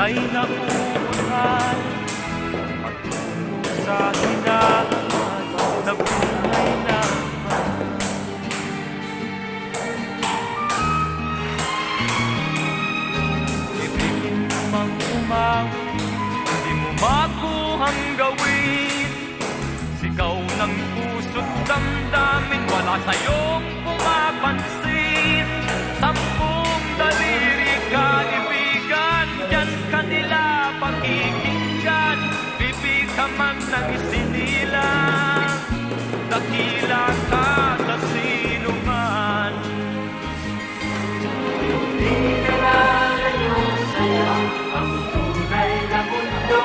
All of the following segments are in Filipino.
ay nauulan patungo sa hinahan na buhay naman. Ibigin mo mang umawi, hindi mo makuhang gawin. Sigaw ng puso't damdamin, wala sa'yong pumapansin. Sampung daliri kaibigan, diyan kanila pakikinggan. Bibig ka man ng isinilang, dakila ka sa sinuman. Hindi ka lalayo sa'yo ang tunay na mundo.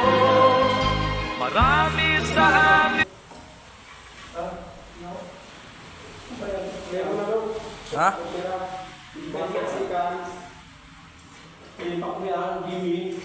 Marami sa amin. Ha? Bakit si Kans? Pilipak niya ang gimi.